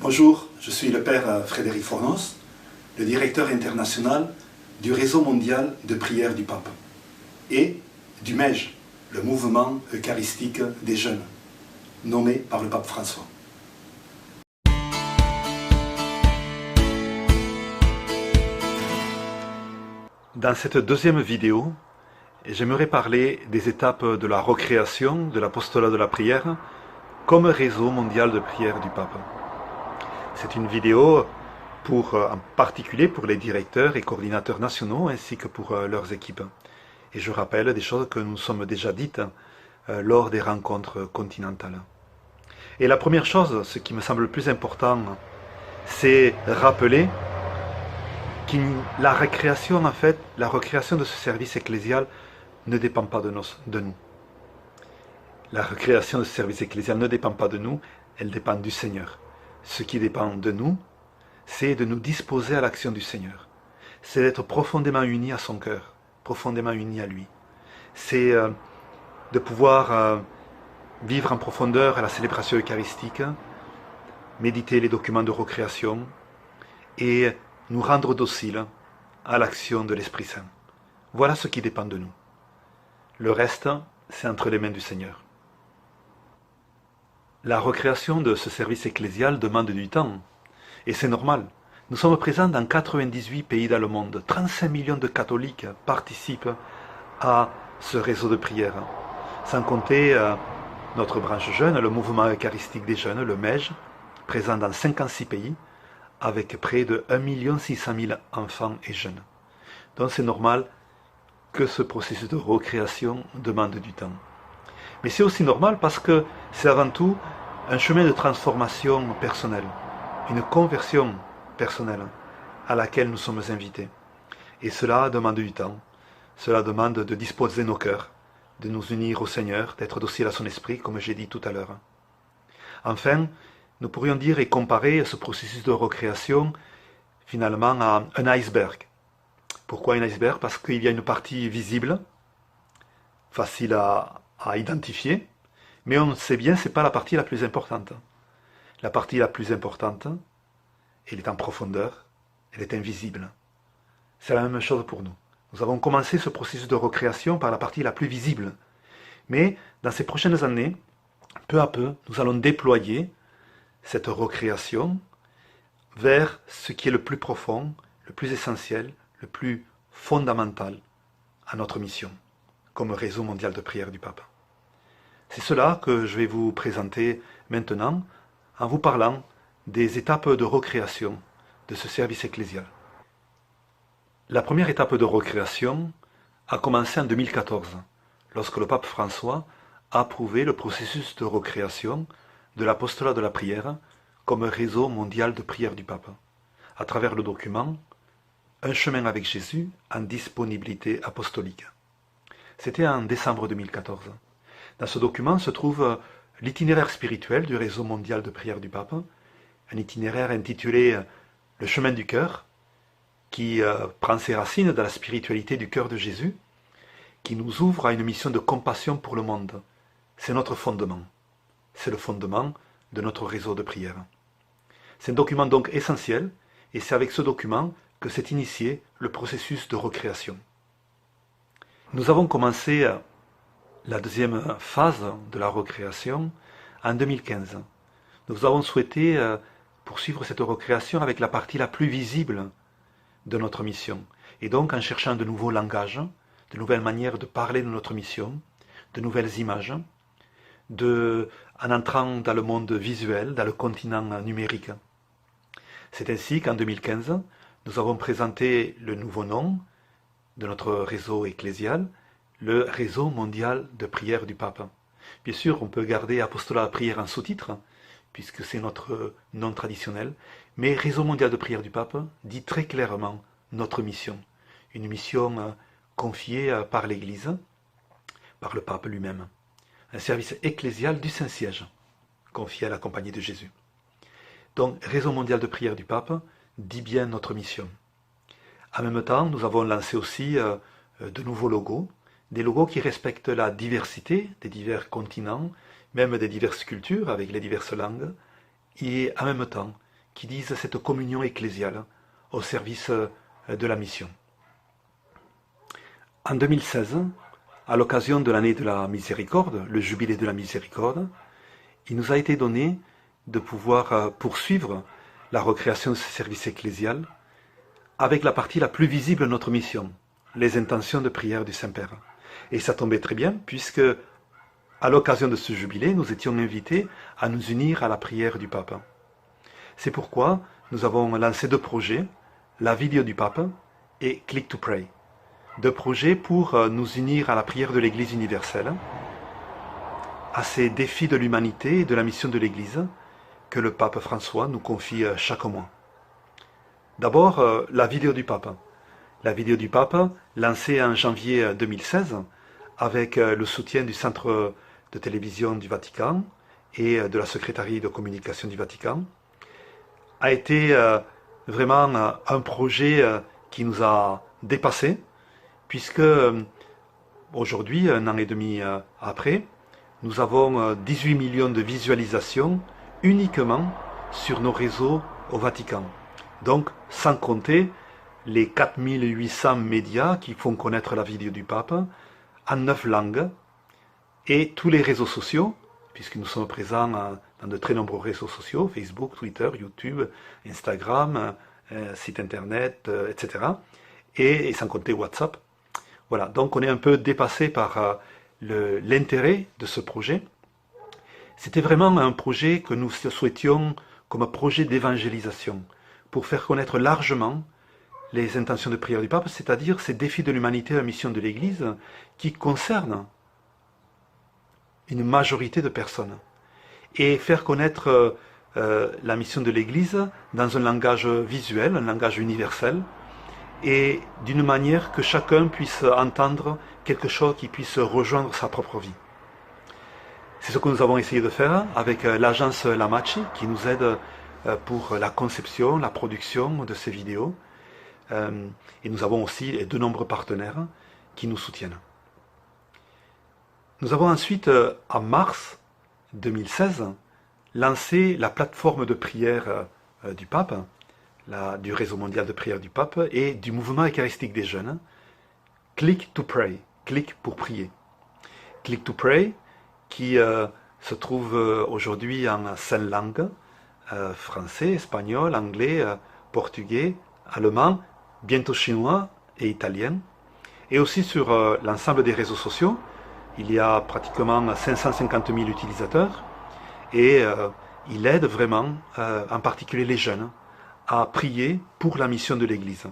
Bonjour, je suis le père Frédéric Fornos, le directeur international du Réseau mondial de prière du Pape et du MEJ, le mouvement eucharistique des jeunes, nommé par le pape François. Dans cette deuxième vidéo, j'aimerais parler des étapes de la recréation de l'apostolat de la prière comme réseau mondial de prière du Pape. C'est une vidéo en particulier pour les directeurs et coordinateurs nationaux ainsi que pour leurs équipes. Et je rappelle des choses que nous sommes déjà dites lors des rencontres continentales. Et la première chose, ce qui me semble le plus important, c'est rappeler que la recréation de ce service ecclésial ne dépend pas de nous. La recréation de ce service ecclésial ne dépend pas de nous, elle dépend du Seigneur. Ce qui dépend de nous, c'est de nous disposer à l'action du Seigneur. C'est d'être profondément unis à son cœur, profondément unis à lui. C'est de pouvoir vivre en profondeur la célébration eucharistique, méditer les documents de recréation et nous rendre dociles à l'action de l'Esprit Saint. Voilà ce qui dépend de nous. Le reste, c'est entre les mains du Seigneur. La recréation de ce service ecclésial demande du temps, et c'est normal. Nous sommes présents dans 98 pays dans le monde. 35 millions de catholiques participent à ce réseau de prière. Sans compter notre branche jeune, le mouvement eucharistique des jeunes, le MEJ, présent dans 56 pays, avec près de 1 600 000 enfants et jeunes. Donc c'est normal que ce processus de recréation demande du temps. Mais c'est aussi normal parce que c'est avant tout un chemin de transformation personnelle, une conversion personnelle à laquelle nous sommes invités. Et cela demande du temps, cela demande de disposer nos cœurs, de nous unir au Seigneur, d'être dociles à son esprit, comme j'ai dit tout à l'heure. Enfin, nous pourrions dire et comparer ce processus de recréation finalement à un iceberg. Pourquoi un iceberg? Parce qu'il y a une partie visible, facile à identifier, mais on sait bien que ce n'est pas la partie la plus importante. La partie la plus importante, elle est en profondeur, elle est invisible. C'est la même chose pour nous. Nous avons commencé ce processus de recréation par la partie la plus visible. Mais dans ces prochaines années, peu à peu, nous allons déployer cette recréation vers ce qui est le plus profond, le plus essentiel, le plus fondamental à notre mission, comme réseau mondial de prière du Pape. C'est cela que je vais vous présenter maintenant en vous parlant des étapes de recréation de ce service ecclésial. La première étape de recréation a commencé en 2014, lorsque le pape François a approuvé le processus de recréation de l'apostolat de la prière comme réseau mondial de prière du Pape, à travers le document « Un chemin avec Jésus en disponibilité apostolique ». C'était en décembre 2014. Dans ce document se trouve l'itinéraire spirituel du réseau mondial de prière du Pape, un itinéraire intitulé « Le chemin du cœur », qui prend ses racines dans la spiritualité du cœur de Jésus, qui nous ouvre à une mission de compassion pour le monde. C'est notre fondement. C'est le fondement de notre réseau de prière. C'est un document donc essentiel, et c'est avec ce document que s'est initié le processus de recréation. Nous avons commencé la deuxième phase de la recréation en 2015. Nous avons souhaité poursuivre cette recréation avec la partie la plus visible de notre mission, et donc en cherchant de nouveaux langages, de nouvelles manières de parler de notre mission, de nouvelles images, en entrant dans le monde visuel, dans le continent numérique. C'est ainsi qu'en 2015, nous avons présenté le nouveau nom de notre réseau ecclésial, le Réseau mondial de prière du Pape. Bien sûr, on peut garder Apostolat de la prière en sous-titre, puisque c'est notre nom traditionnel, mais Réseau mondial de prière du Pape dit très clairement notre mission, une mission confiée par l'Église, par le Pape lui-même, un service ecclésial du Saint-Siège, confié à la Compagnie de Jésus. Donc, Réseau mondial de prière du Pape dit bien notre mission. En même temps, nous avons lancé aussi de nouveaux logos, des logos qui respectent la diversité des divers continents, même des diverses cultures avec les diverses langues, et en même temps qui disent cette communion ecclésiale au service de la mission. En 2016, à l'occasion de l'année de la miséricorde, le jubilé de la miséricorde, il nous a été donné de pouvoir poursuivre la recréation de ce service ecclésial avec la partie la plus visible de notre mission, les intentions de prière du Saint-Père. Et ça tombait très bien puisque, à l'occasion de ce jubilé, nous étions invités à nous unir à la prière du Pape. C'est pourquoi nous avons lancé 2 projets, la vidéo du Pape et Click to Pray. 2 projets pour nous unir à la prière de l'Église universelle, à ces défis de l'humanité et de la mission de l'Église que le Pape François nous confie chaque mois. D'abord, la vidéo du Pape. La vidéo du Pape, lancée en janvier 2016, avec le soutien du Centre de télévision du Vatican et de la Secrétariat de communication du Vatican, a été vraiment un projet qui nous a dépassés, puisque aujourd'hui, 1 an et demi après, nous avons 18 millions de visualisations uniquement sur nos réseaux au Vatican. Donc, sans compter les 4800 médias qui font connaître la vidéo du Pape en 9 langues et tous les réseaux sociaux, puisque nous sommes présents dans de très nombreux réseaux sociaux, Facebook, Twitter, YouTube, Instagram, site internet, etc. Et sans compter WhatsApp. Voilà, donc on est un peu dépassé par l'intérêt de ce projet. C'était vraiment un projet que nous souhaitions comme un projet d'évangélisation, pour faire connaître largement les intentions de prière du Pape, c'est-à-dire ces défis de l'humanité et la mission de l'Église qui concernent une majorité de personnes. Et faire connaître la mission de l'Église dans un langage visuel, un langage universel, et d'une manière que chacun puisse entendre quelque chose qui puisse rejoindre sa propre vie. C'est ce que nous avons essayé de faire avec l'agence Lamachi, qui nous aide pour la conception, la production de ces vidéos. Et nous avons aussi de nombreux partenaires qui nous soutiennent. Nous avons ensuite, en mars 2016, lancé la plateforme de prière du Pape, du réseau mondial de prière du Pape et du mouvement eucharistique des jeunes, Click to Pray, clic pour prier. Click to Pray, qui se trouve aujourd'hui en 5 langues, français, espagnol, anglais, portugais, allemand, bientôt chinois et italien. Et aussi sur l'ensemble des réseaux sociaux, il y a pratiquement 550 000 utilisateurs et il aide vraiment, en particulier les jeunes, à prier pour la mission de l'Église.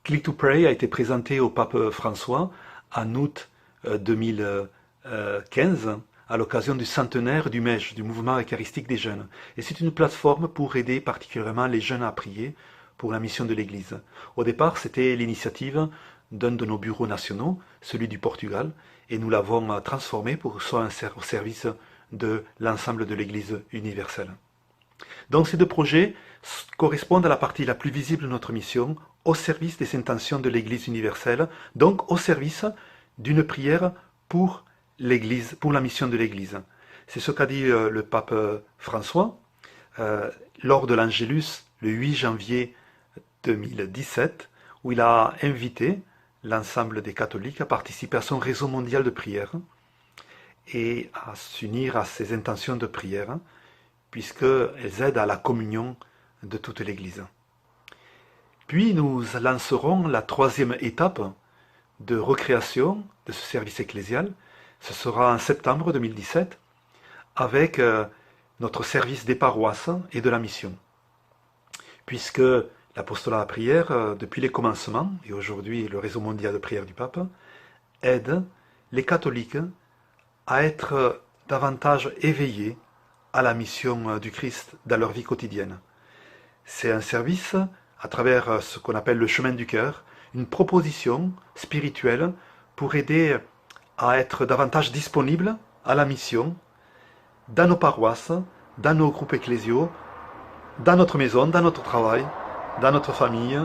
Click to Pray a été présenté au pape François en août 2015 à l'occasion du centenaire du MEJ, du mouvement eucharistique des jeunes. Et c'est une plateforme pour aider particulièrement les jeunes à prier pour la mission de l'Église. Au départ, c'était l'initiative d'un de nos bureaux nationaux, celui du Portugal, et nous l'avons transformé pour que ce soit au service de l'ensemble de l'Église universelle. Donc ces 2 projets correspondent à la partie la plus visible de notre mission, au service des intentions de l'Église universelle, donc au service d'une prière pour l'Église, pour la mission de l'Église. C'est ce qu'a dit le pape François lors de l'Angélus le 8 janvier 2017, où il a invité l'ensemble des catholiques à participer à son réseau mondial de prière et à s'unir à ses intentions de prière, puisqu'elles aident à la communion de toute l'Église. Puis nous lancerons la 3e étape de recréation de ce service ecclésial. Ce sera en septembre 2017, avec notre service des paroisses et de la mission. Puisque l'apostolat à la prière, depuis les commencements, et aujourd'hui le réseau mondial de prière du Pape, aide les catholiques à être davantage éveillés à la mission du Christ dans leur vie quotidienne. C'est un service à travers ce qu'on appelle le chemin du cœur, une proposition spirituelle pour aider à être davantage disponible à la mission dans nos paroisses, dans nos groupes ecclésiaux, dans notre maison, dans notre travail, dans notre famille,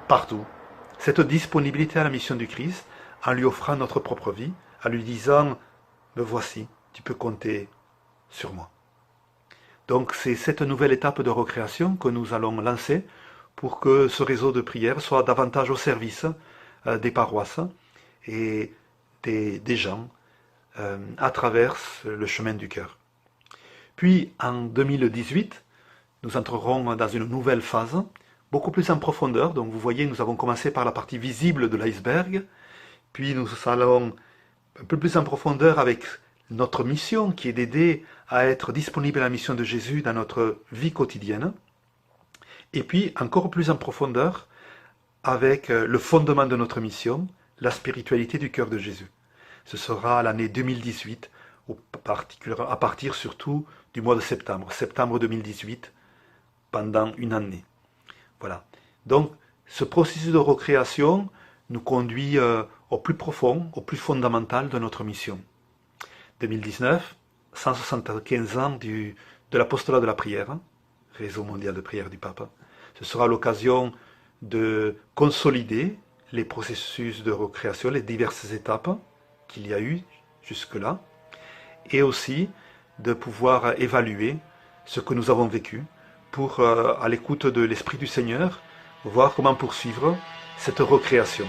partout. Cette disponibilité à la mission du Christ, en lui offrant notre propre vie, en lui disant « Me voici, tu peux compter sur moi ». Donc c'est cette nouvelle étape de recréation que nous allons lancer pour que ce réseau de prière soit davantage au service des paroisses et des gens à travers le chemin du cœur. Puis en 2018, nous entrerons dans une nouvelle phase, beaucoup plus en profondeur. Donc vous voyez, nous avons commencé par la partie visible de l'iceberg, puis nous allons un peu plus en profondeur avec notre mission qui est d'aider à être disponible à la mission de Jésus dans notre vie quotidienne. Et puis encore plus en profondeur avec le fondement de notre mission, la spiritualité du cœur de Jésus. Ce sera l'année 2018, à partir surtout du mois de septembre, septembre 2018, pendant une année. Voilà. Donc, ce processus de recréation nous conduit au plus profond, au plus fondamental de notre mission. 2019, 175 ans de l'apostolat de la prière, réseau mondial de prière du pape. Ce sera l'occasion de consolider les processus de recréation, les diverses étapes qu'il y a eu jusque-là, et aussi de pouvoir évaluer ce que nous avons vécu pour, à l'écoute de l'Esprit du Seigneur, voir comment poursuivre cette recréation.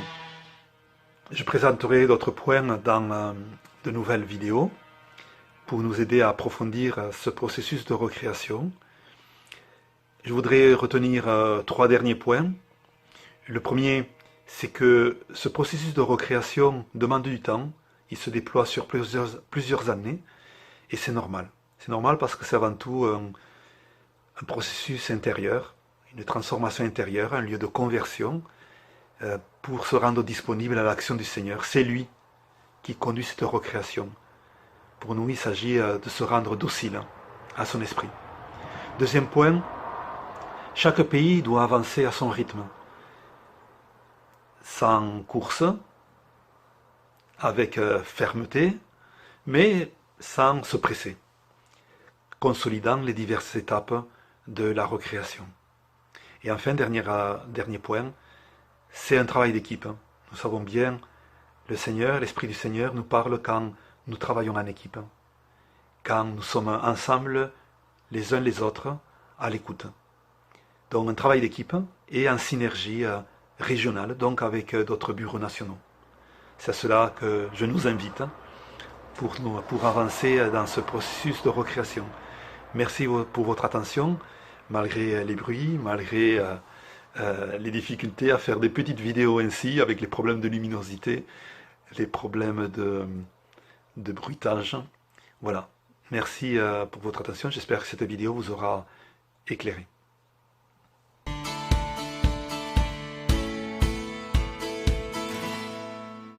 Je présenterai d'autres points dans de nouvelles vidéos pour nous aider à approfondir ce processus de recréation. Je voudrais retenir 3 derniers points. Le premier, c'est que ce processus de recréation demande du temps. Il se déploie sur plusieurs années et c'est normal. C'est normal parce que c'est avant tout un processus intérieur, une transformation intérieure, un lieu de conversion pour se rendre disponible à l'action du Seigneur. C'est lui qui conduit cette recréation. Pour nous, il s'agit de se rendre docile à son esprit. Deuxième point, chaque pays doit avancer à son rythme, sans course, avec fermeté, mais sans se presser, consolidant les diverses étapes de la recréation. Et enfin, dernier point, c'est un travail d'équipe. Nous savons bien, le Seigneur, l'Esprit du Seigneur nous parle quand nous travaillons en équipe, quand nous sommes ensemble, les uns les autres, à l'écoute. Donc un travail d'équipe et en synergie régionale, donc avec d'autres bureaux nationaux. C'est à cela que je nous invite pour avancer dans ce processus de recréation. Merci pour votre attention, malgré les bruits, malgré les difficultés à faire des petites vidéos ainsi, avec les problèmes de luminosité, les problèmes de bruitage. Voilà. Merci pour votre attention. J'espère que cette vidéo vous aura éclairé.